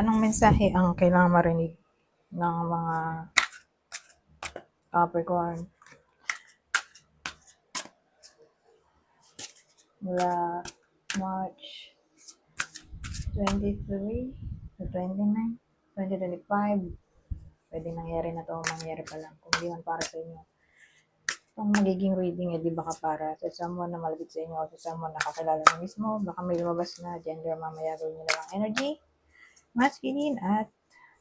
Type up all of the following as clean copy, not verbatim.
Anong mensahe ang kailangan marinig ng mga Capricorn mula March 23 to 29, 2025? Pwedeng nangyari na to, mangyari pa lang. Kung di man para sa inyo. Kung magiging reading, di baka para sa someone na malapit sa inyo o sa someone na kakilala nyo mismo. Baka may lumabas na gender, mamaya gawin nyo lang energy. Masculine at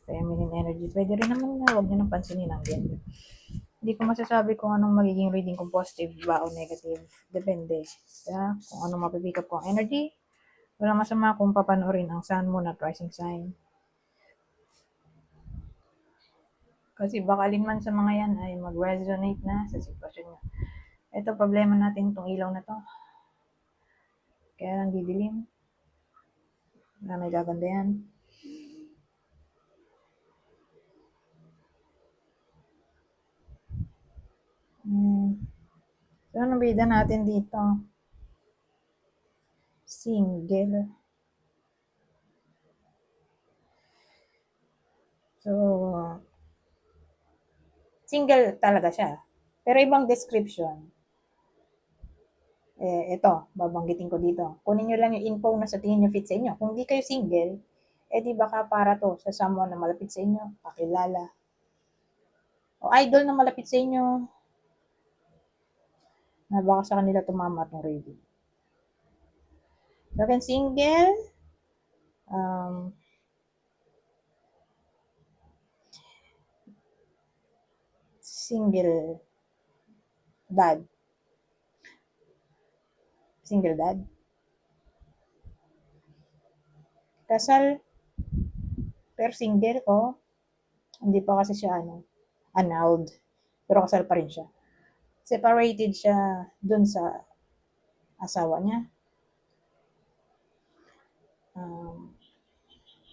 feminine energy. Pwede rin naman na huwag nyo nang pansinin ang gender. Hindi ko masasabi kung anong magiging reading, kung positive ba o negative. Depende sa kung anong mapipick up ko ang energy. Walang masama kung papanoorin ang sun, moon at rising sign. Kasi baka alin man sa mga yan ay mag-resonate na sa sitwasyon nyo. Ito, problema natin itong ilaw na to. Kaya lang didilim. Na may gaganda yan. So, anong bida natin dito? Single. So, single talaga siya. Pero ibang description. Ito, babanggitin ko dito. Kunin nyo lang yung info na sa tingin nyo fit sa inyo. Kung di kayo single, di baka para to sa someone na malapit sa inyo, kakilala. O idol na malapit sa inyo, na baka sa kanila tumama itong reading. So, when single, single dad. Single dad. Kasal, pero single o hindi pa kasi siya annulled. Pero kasal pa rin siya. Separated siya dun sa asawa niya.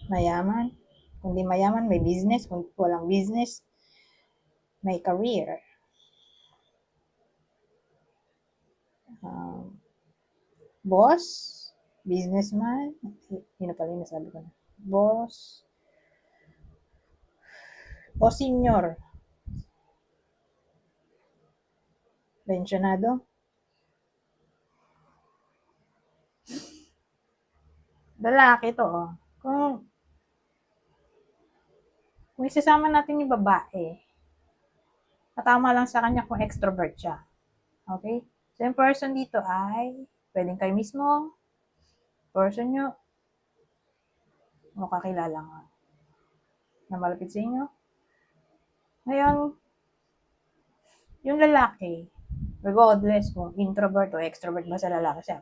Mayaman. Kung di mayaman, may business. Kung walang business, may career. Boss, businessman, yun na pala yung nasabi ko na. Boss, o senior, pensionado. Lalaki to, oh. Kung isasama natin yung babae, katama lang sa kanya kung extrovert siya. Okay? So, yung person dito ay pwedeng kayo mismo, person nyo, o kakilala nga na malapit sa inyo. Ngayon, yung lalaki, regardless kung introvert o extrovert ba sa lalaki siya,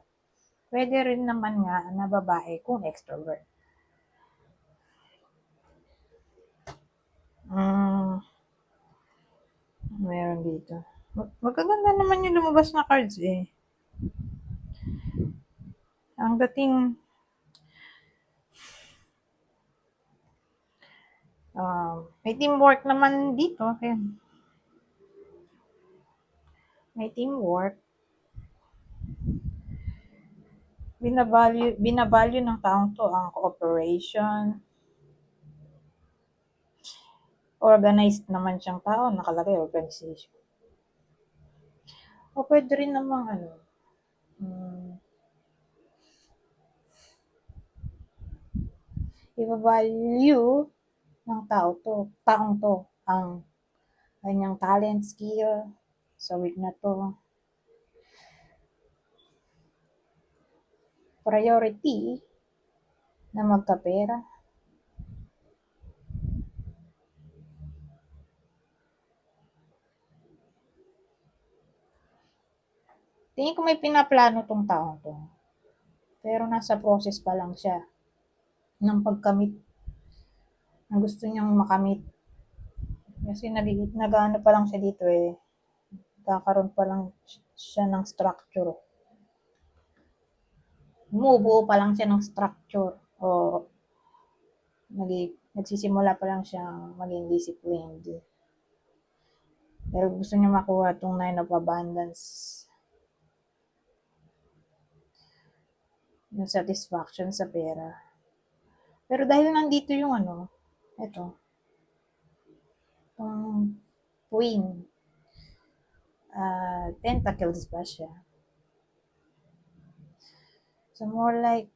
pwede rin naman nga na babae kung extrovert. Meron dito. Magaganda naman yung lumabas na cards eh. Ang dating may teamwork naman dito. Kaya may teamwork. Binavalue ng taong to ang cooperation. Organized naman siyang tao, nakalagay organization. O pwede rin namang i-value ng taong to ang kanyang talent, skill, sa week na to. Priority na magkapera. Tingin ko may pinaplano tong taong to. Pero nasa process pa lang siya ng pagkamit na gusto niyang makamit. Kasi nag-ano pa lang siya dito eh. Kakaroon pa lang siya ng structure. Bumubuo pa lang siya ng structure. O nagsisimula pa lang siyang maging disciplined. Pero gusto niya makuha itong 9 of Abundance. Yung satisfaction sa pera. Pero dahil nandito yung ano, ito, itong queen, tentacles ba siya? So more like,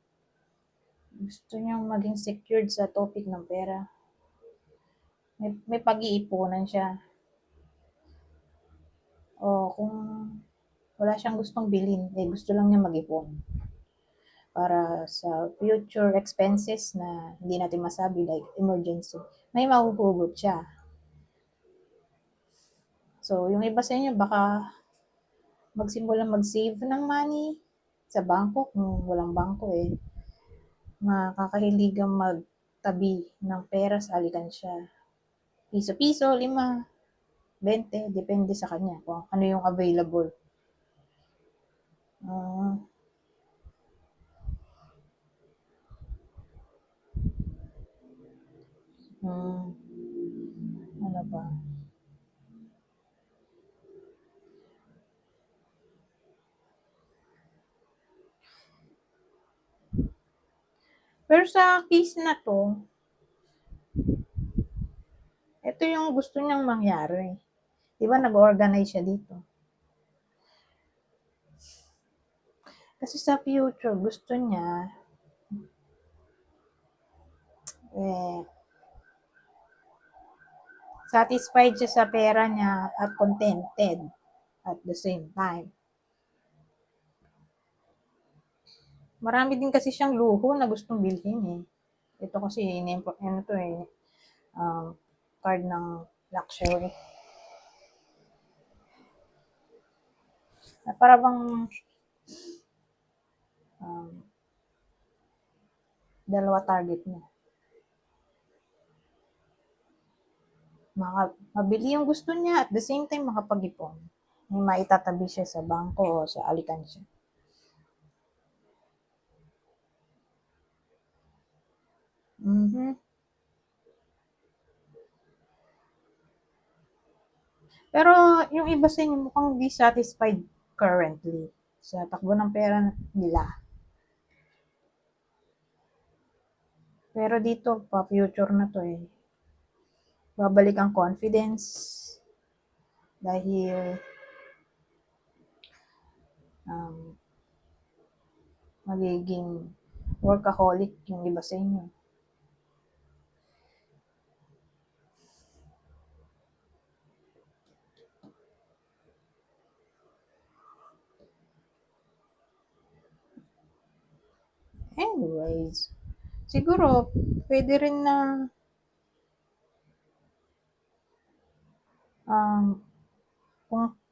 gusto niyang maging secured sa topic ng pera. May pag-iipunan siya. O kung wala siyang gustong bilhin, gusto lang niya mag-ipon. Para sa future expenses na hindi natin masabi, like emergency, may mahuhugot siya. So, yung iba sa inyo, baka magsimula mag-save ng money sa bangko, kung walang bangko makakahiligang magtabi ng pera sa alikansya. Piso-piso, 5, 20, depende sa kanya kung ano yung available. Ano ba? Pero sa case na to, ito yung gusto niyang mangyari. Di ba nag-organize siya dito? Kasi sa future, gusto niya satisfied siya sa pera niya at contented at the same time. Marami din kasi siyang luho na gustong bilhin Ito kasi, ano to card ng luxury. Para bang dalawa target niya. Mabili yung gusto niya at the same time makapag-ipon. May maitatabi siya sa bangko o sa alikansya. Pero yung iba sa inyo mukhang dissatisfied currently sa takbo ng pera nila. Pero dito, pa-future na to babalik ang confidence dahil magiging workaholic yung iba sa inyo. Anyways, siguro, pwede rin na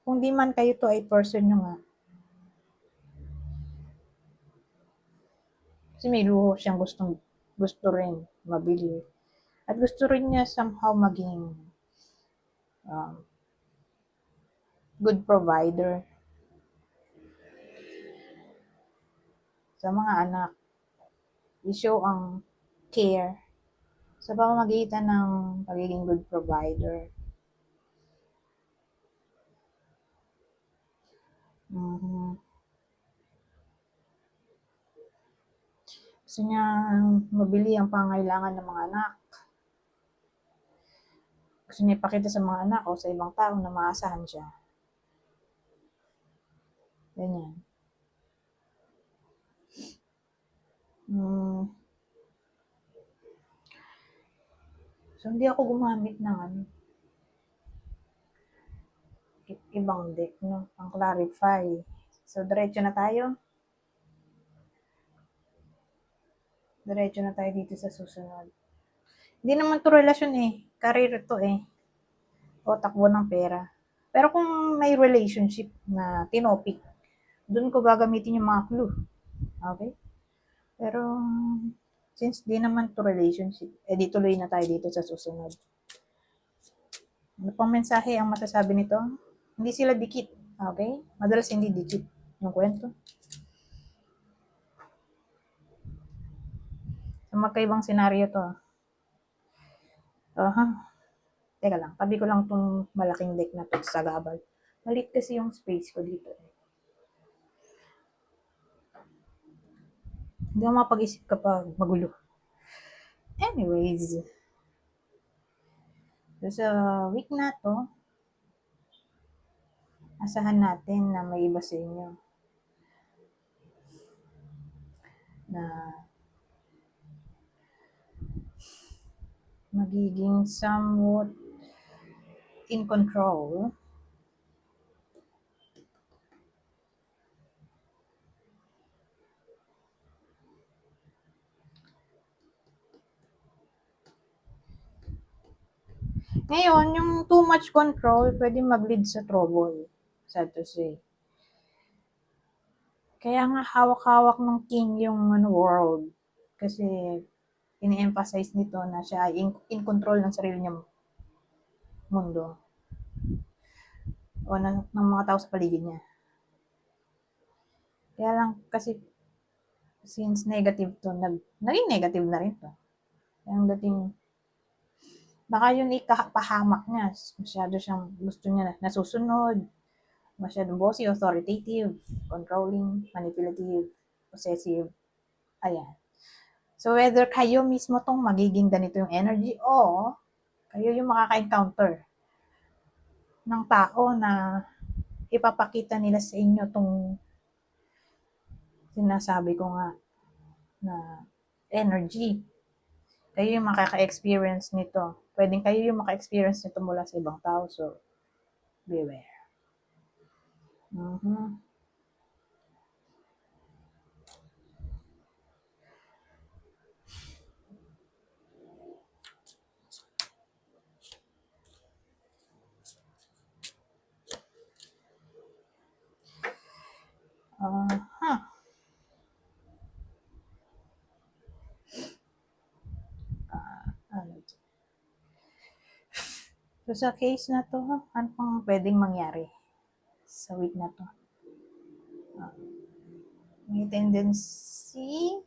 kung di man kayo to ay person nyo nga. Kasi may luho siyang gusto rin mabili. At gusto rin niya somehow maging good provider sa mga anak. I-show ang care sa pamamagitan ng pagiging good provider. Gusto niya mabili ang pangailangan ng mga anak. Gusto niya ipakita sa mga anak o sa ibang tao na maasahan siya. Ganyan. So, hindi ako gumamit ng ibang deck, no? Ang clarify. So, diretso na tayo. Diretso na tayo dito sa susunod. Hindi naman to relasyon Career to O takbo ng pera. Pero kung may relationship na tinopic, dun ko gagamitin yung mga clue. Okay? Pero, since di naman to relationship, di tuloy na tayo dito sa susunod. Ano pang mensahe ang masasabi nito? Hindi sila dikit. Okay? Madalas hindi dikit yung kwento. So, magkaibang senaryo to. Teka lang, tabi ko lang tong malaking deck na to sa gabal. Malit kasi yung space ko dito. Hindi ako mapag-isip kapag magulo. anyways, so sa week na to, asahan natin na may iba sa inyo na magiging somewhat in control. Ngayon, yung too much control, pwede mag-lead sa trouble, sad to say. Kaya nga hawak-hawak ng king yung world. Kasi ini-emphasize nito na siya ay in control ng sarili niyang mundo. O ng mga tao sa paligid niya. Kaya lang kasi since negative to, naging negative na rin to. Yung dating, baka yun ikapahamak niya. Masyado siyang gusto niya na nasusunod. Masyadong bossy, authoritative, controlling, manipulative, possessive. Ayan. So, whether kayo mismo tong magiging ganito yung energy o kayo yung makaka-encounter ng tao na ipapakita nila sa inyo tong sinasabi ko nga na energy. Kayo yung makaka-experience nito. Pwedeng kayo yung maka-experience nito mula sa ibang tao. So, beware. So, sa case na to, ano pang pwedeng mangyari sa week na to? May tendency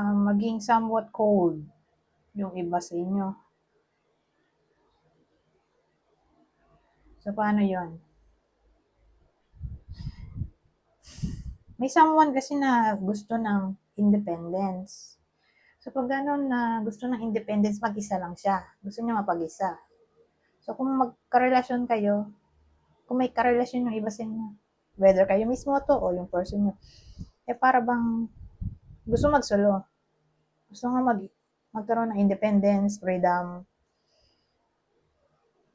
maging somewhat cold yung iba sa inyo. So, paano yon? May someone kasi na gusto ng independence. So, pag gano'n na gusto ng independence, mag-isa lang siya. Gusto niya mapag-isa. So, kung magkarelasyon kayo, kung may karelasyon yung iba sa inyo, whether kayo mismo to o yung person nyo, para bang gusto mag-solo. Gusto nga magkaroon ng independence, freedom,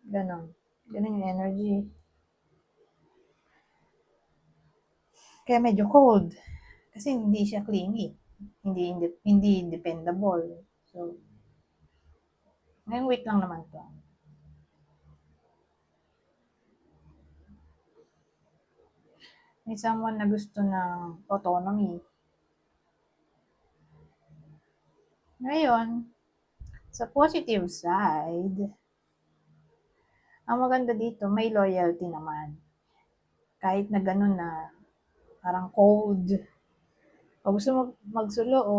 gano'n. Gano'n yung energy. Kaya medyo cold. Kasi hindi siya clingy. Hindi dependable. So, ngayong week lang naman to. May someone na gusto ng autonomy. Ngayon, sa positive side, ang maganda dito, may loyalty naman. Kahit na ganun na parang cold, o gusto mo magsulo o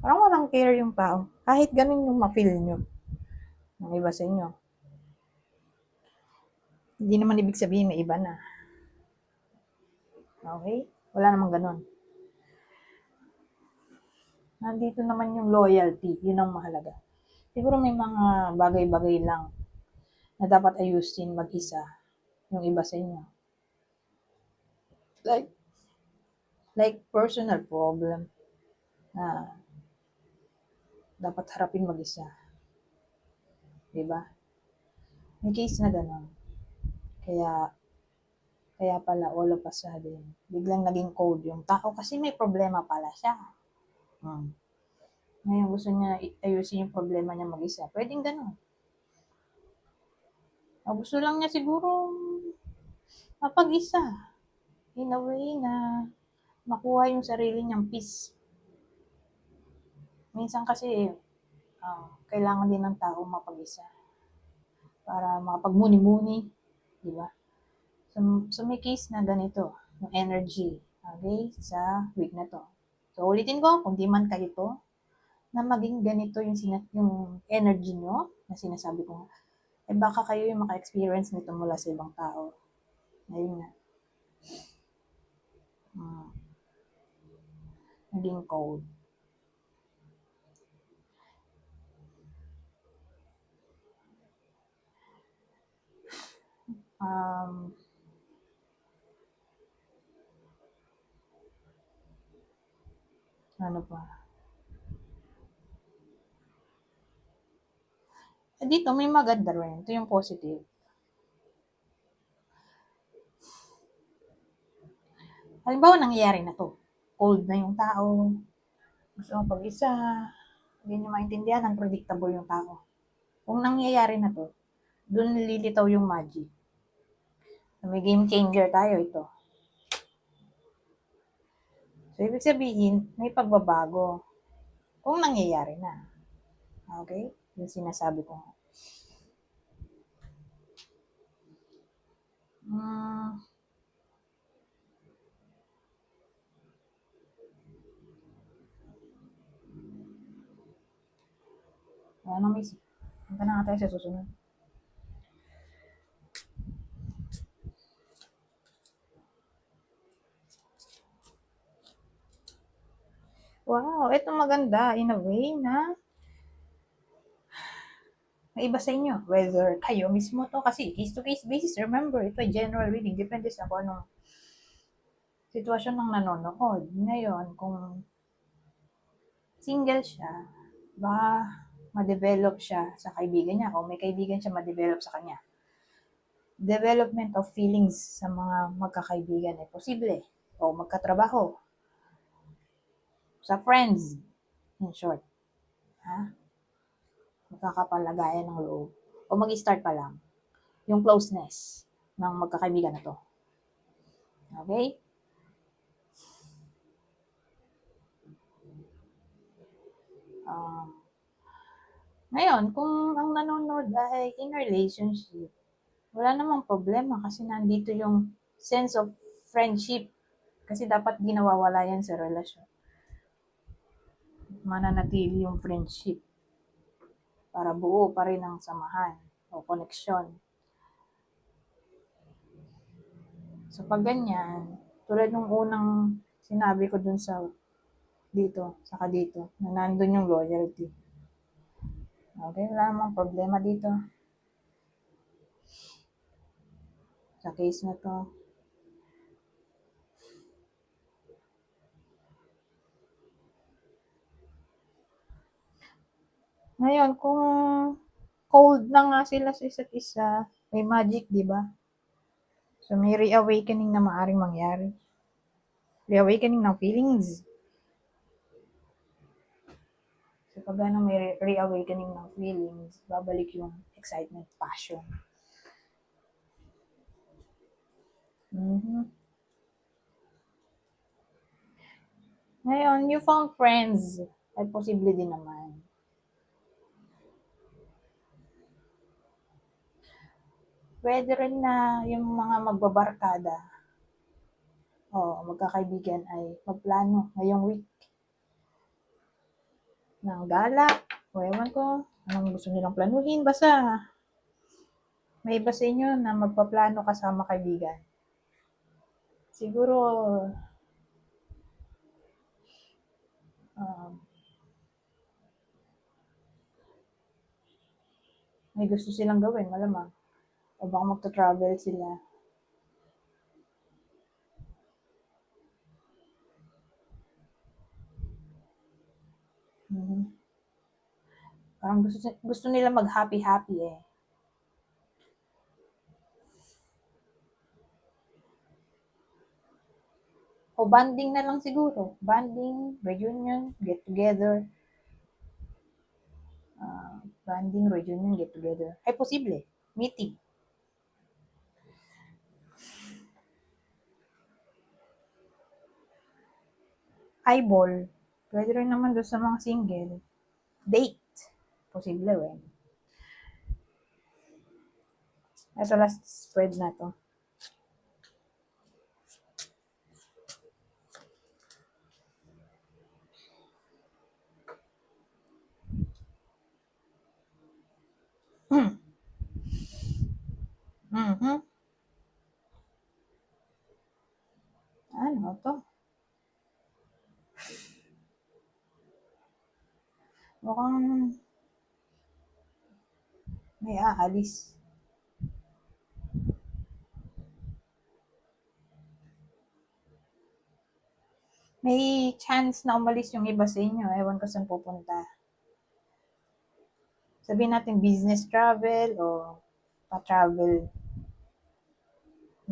parang walang care yung tao. Kahit ganun yung ma-feel nyo ng iba sa inyo. Hindi naman ibig sabihin may iba na. Okay? Wala namang ganun. Nandito naman yung loyalty. Yun ang mahalaga. Siguro may mga bagay-bagay lang na dapat ayusin mag-isa yung iba sa inyo. Like personal problem na dapat harapin mag-isa. Diba? May case na gano'n. Kaya pala all of a sudden, biglang naging cold yung tao kasi may problema pala siya. Ngayon gusto niya ayusin yung problema niya mag-isa. Pwedeng gano'n. Gusto lang niya siguro mapag-isa. In a way na makuha yung sarili niyang peace. Minsan kasi, kailangan din ng tao mapag-isa para makapagmuni-muni, di ba? So may case na ganito, yung energy, okay, sa week na to. So ulitin ko, kung di man kayo to, na maging ganito yung energy nyo, na sinasabi ko nga. Eh baka kayo yung maka-experience nito mula sa ibang tao. Ayun nga. Naging cold. Ano pa? Dito may maganda rin. Ito yung positive. Halimbawa, nangyayari na to. Cold na yung tao. Gusto mo pag-isa. Hindi nyo maintindihan. Unpredictable yung tao. Kung nangyayari na to, doon nililitaw yung magic. May game changer tayo ito. So, ibig sabihin, may pagbabago. Kung nangyayari na. Okay? Yung sinasabi ko. Ano may isip? Punta na nga tayo sa susunod. Wow, ito maganda in a way na may iba sa inyo. Whether kayo mismo to, kasi case-to-case basis, remember, ito ay general reading. Depende sa kung anong sitwasyon ng nanonood. Ngayon, kung single siya, baka ma-develop siya sa kaibigan niya. Kung may kaibigan siya, ma-develop sa kanya. Development of feelings sa mga magkakaibigan ay posible. O magkatrabaho. Sa friends, in short. Ha? Magkakapalagayan ng loob. O mag-start pa lang. Yung closeness ng magkakaibigan na to. Okay? Ngayon, kung ang nanonood ay in a relationship, wala namang problema kasi nandito yung sense of friendship. Kasi dapat di nawawala yan sa relasyon. Mananatili yung friendship para buo pa rin ang samahan o koneksyon. So pag ganyan, tulad nung unang sinabi ko dun sa dito, saka dito, na nandun yung loyalty. Okay, wala namang problema dito. Sa case na to. Ngayon, kung cold na nga sila sa isa't isa, may magic, di ba? So, may reawakening na maaring mangyari. Reawakening ng feelings. So, pag may reawakening ng feelings, babalik yung excitement, passion. Ngayon, you found friends. Ay posible din naman. Pwede rin na yung mga magbabarkada o magkakaibigan ay magplano ngayong week ng gala o ewan ko, anong gusto nilang planuhin. Basta may iba sa inyo na magpaplano kasama kaibigan. Siguro may gusto silang gawin, malamang. O baka magta-travel sila. Parang gusto nila mag-happy-happy eh. O banding na lang siguro. Banding, reunion, get together. Banding, reunion, get together. Ay posible. Meeting. Eyeball. Pwede rin naman doon sa mga single. Date. Posible rin. Ito last spread na to. Ano to? Mukhang may aalis. May chance na umalis yung iba sa inyo. Ewan ko saan pupunta. Sabihin natin business travel o pa-travel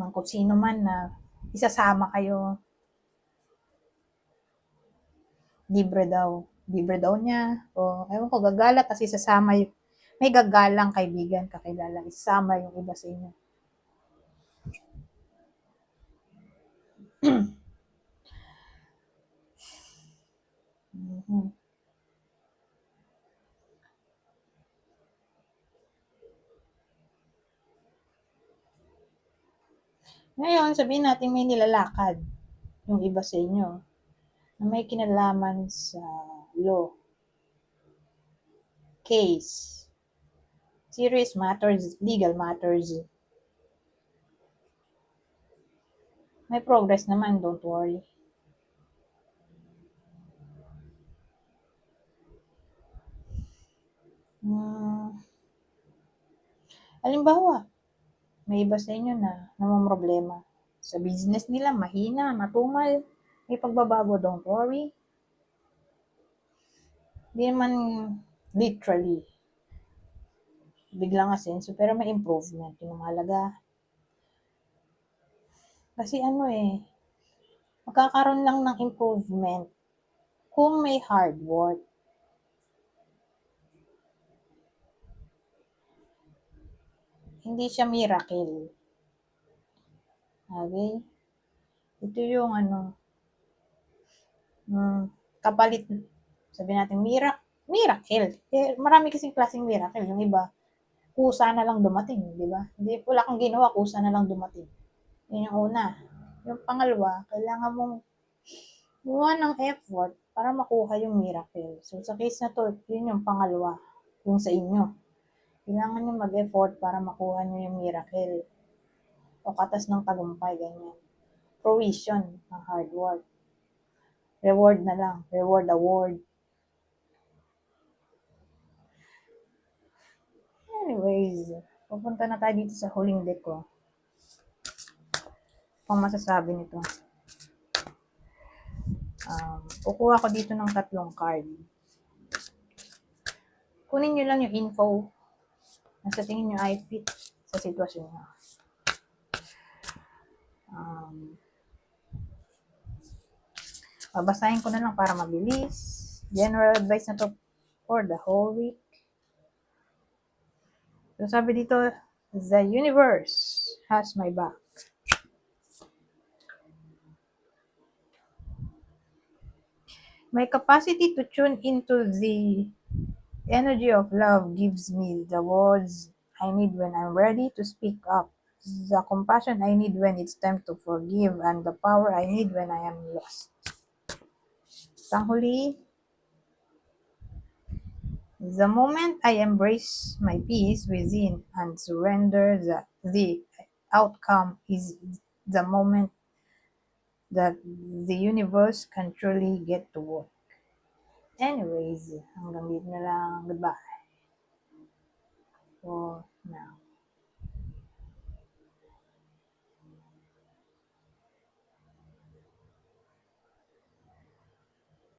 ng kung sino man na isasama kayo. Libre daw niya. O ewan ko, gagala kasi isasama yung may gagalang kaibigan, kakilala. Isasama yung iba sa inyo. Mhm. Ngayon, sabihin natin may nilalakad yung iba sa inyo na may kinalaman sa law, case, serious matters, legal matters. May progress naman, don't worry. Halimbawa, may iba sa inyo na namomroblema. Sa business nila, mahina, matumal, may pagbabago, don't worry. Hindi naman literally biglang asenso, pero may improvement. Yung mahalaga. Kasi magkakaroon lang ng improvement kung may hard work. Hindi siya miracle. Okay? Ito yung kapalit, sabi natin miracle. Eh, marami kasing klaseng miracle. Yung iba, kusa na lang dumating, di ba? Hindi, wala kang ginawa, kusa na lang dumating. Yun yung una. Yung pangalawa, kailangan mong gumawa ng effort para makuha yung miracle. So, sa case na to, yun yung pangalawa, yung sa inyo. Kailangan nyo mag-effort para makuha nyo yung miracle. O katas ng tagumpay, ganyan. Provision ng hard work. Reward na lang. Reward award. Anyways, pupunta na tayo dito sa huling deck ko. Kung masasabi nito. Kukuha ko dito ng 3 card. Kunin nyo lang yung info na sa tingin nyo ay fit sa sitwasyon nyo. Babasahin ko na lang para mabilis. General advice na to for the whole week. So sabi dito, the universe has my back. My capacity to tune into the energy of love gives me the words I need when I'm ready to speak up, the compassion I need when it's time to forgive, and the power I need when I am lost. Panghuli, the moment I embrace my peace within and surrender the outcome is the moment that the universe can truly get to work. Anyways, hanggang dito na lang. Goodbye for now.